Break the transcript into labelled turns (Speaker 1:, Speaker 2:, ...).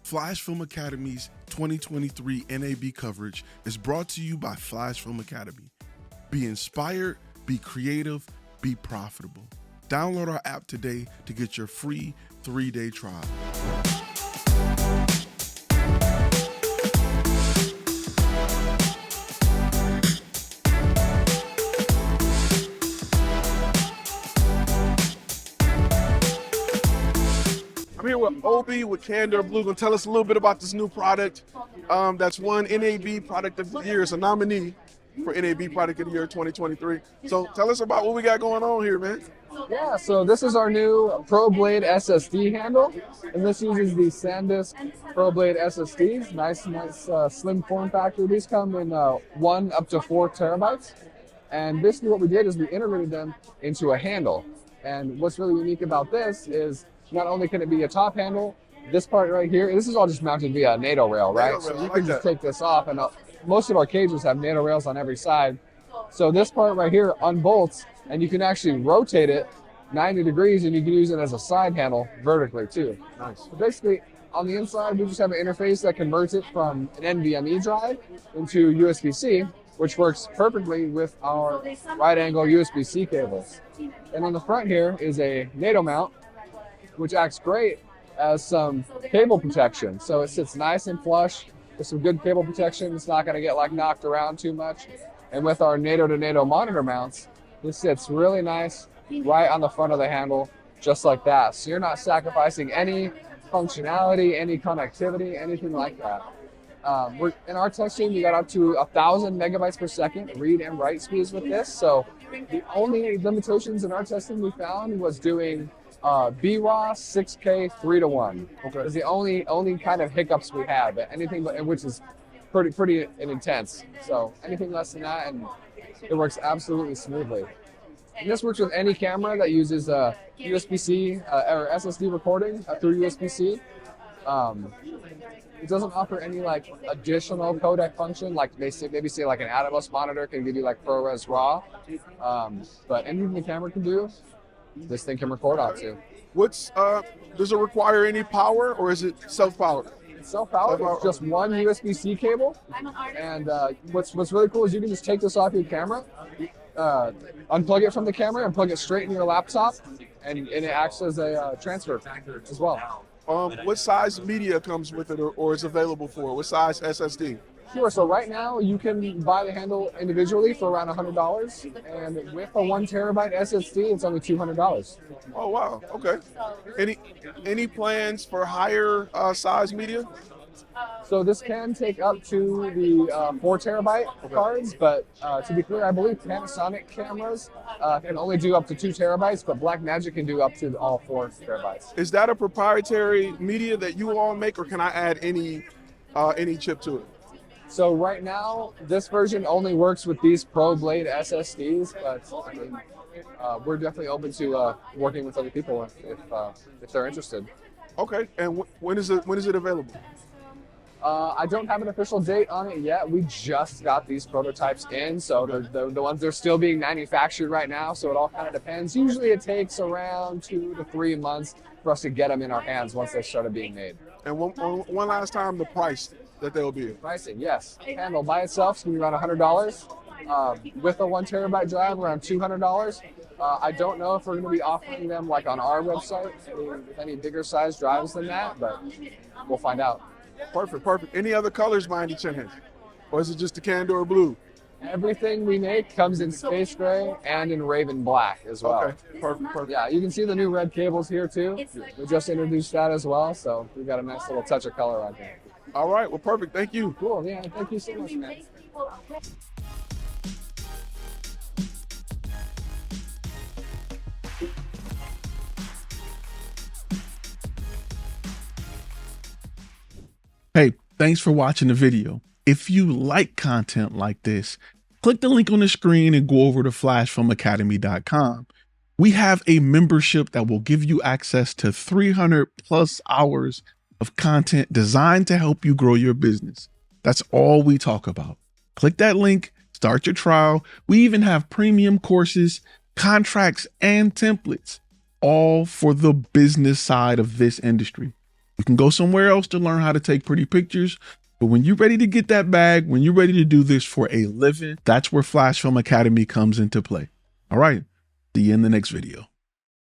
Speaker 1: Flash Film Academy's 2023 NAB coverage is brought to you by Flash Film Academy. Be inspired, be creative, be profitable. Download our app today to get your free 3-day trial. I'm here with Obi with Candor Blue. Gonna tell us a little bit about this new product. That's won NAB Product of the Year. It's a nominee for NAB Product of the Year 2023. So tell us about what we got going on here, man.
Speaker 2: Yeah, so this is our new ProBlade SSD handle, and this uses the SanDisk ProBlade SSDs. Nice, slim form factor. These come in 1 up to 4 terabytes. And basically what we did is we integrated them into a handle. And what's really unique about this is not only can it be a top handle, this part right here, this is all just mounted via NATO rail, right? So you can just take this off, and most of our cages have NATO rails on every side. So this part right here unbolts, and you can actually rotate it 90 degrees, and you can use it as a side handle vertically too.
Speaker 1: Nice.
Speaker 2: So basically, on the inside, we just have an interface that converts it from an NVMe drive into USB-C, which works perfectly with our right-angle USB-C cables. And on the front here is a NATO mount, which acts great as some cable protection. So it sits nice and flush with some good cable protection. It's not going to get knocked around too much. And with our NATO to NATO monitor mounts, this sits really nice right on the front of the handle, just like that. So you're not sacrificing any functionality, any connectivity, anything like that. In our testing, we got up to 1,000 megabytes per second read and write speeds with this. So the only limitations in our testing we found was doing BROS 6K 3:1. Okay. Is the only kind of hiccups we had, but anything which is pretty intense. So anything less than that, and it works absolutely smoothly. And this works with any camera that uses USB-C or SSD recording through USB-C. It doesn't offer any additional codec function, maybe say an Atomos monitor can give you ProRes RAW. But anything the camera can do, this thing can record onto.
Speaker 1: Does it require any power, or is it self-powered?
Speaker 2: Self-powered. It's just one USB-C cable, and what's really cool is you can just take this off your camera, unplug it from the camera, and plug it straight in your laptop, and it acts as a transfer as well.
Speaker 1: What size media comes with it, or is available for? What size SSD?
Speaker 2: Sure. So right now you can buy the handle individually for around $100, and with a 1 terabyte SSD, it's only $200.
Speaker 1: Oh wow. Okay. Any plans for higher size media?
Speaker 2: So this can take up to the 4 terabyte cards, but to be clear, I believe Panasonic cameras can only do up to 2 terabytes, but Blackmagic can do up to all 4 terabytes.
Speaker 1: Is that a proprietary media that you all make, or can I add any chip to it?
Speaker 2: So right now, this version only works with these ProBlade SSDs, but I mean, we're definitely open to working with other people if they're interested.
Speaker 1: Okay. And when is it available?
Speaker 2: I don't have an official date on it yet. We just got these prototypes in, so the ones that are still being manufactured right now, so it all kind of depends. Usually it takes around 2 to 3 months for us to get them in our hands once they started being made.
Speaker 1: And one last time, the price that they'll be.
Speaker 2: Pricing, yes. Handle by itself is going to be around $100. With a 1 terabyte drive, around $200. I don't know if we're going to be offering them on our website with any bigger size drives than that, but we'll find out.
Speaker 1: Perfect. Any other colors by any chance? Or is it just the Candor Blue?
Speaker 2: Everything we make comes in space gray and in raven black as well.
Speaker 1: Okay, perfect.
Speaker 2: Yeah, you can see the new red cables here too. We just introduced that as well, so we've got a nice little touch of color on here.
Speaker 1: All right, well, perfect. Thank you.
Speaker 2: Cool, yeah, thank you so much, man.
Speaker 1: Hey, thanks for watching the video. If you like content like this, click the link on the screen and go over to flashfilmacademy.com. We have a membership that will give you access to 300 plus hours of content designed to help you grow your business. That's all we talk about. Click that link, start your trial. We even have premium courses, contracts, and templates, all for the business side of this industry. You can go somewhere else to learn how to take pretty pictures. But when you're ready to get that bag, when you're ready to do this for a living, that's where Flash Film Academy comes into play. All right. See you in the next video.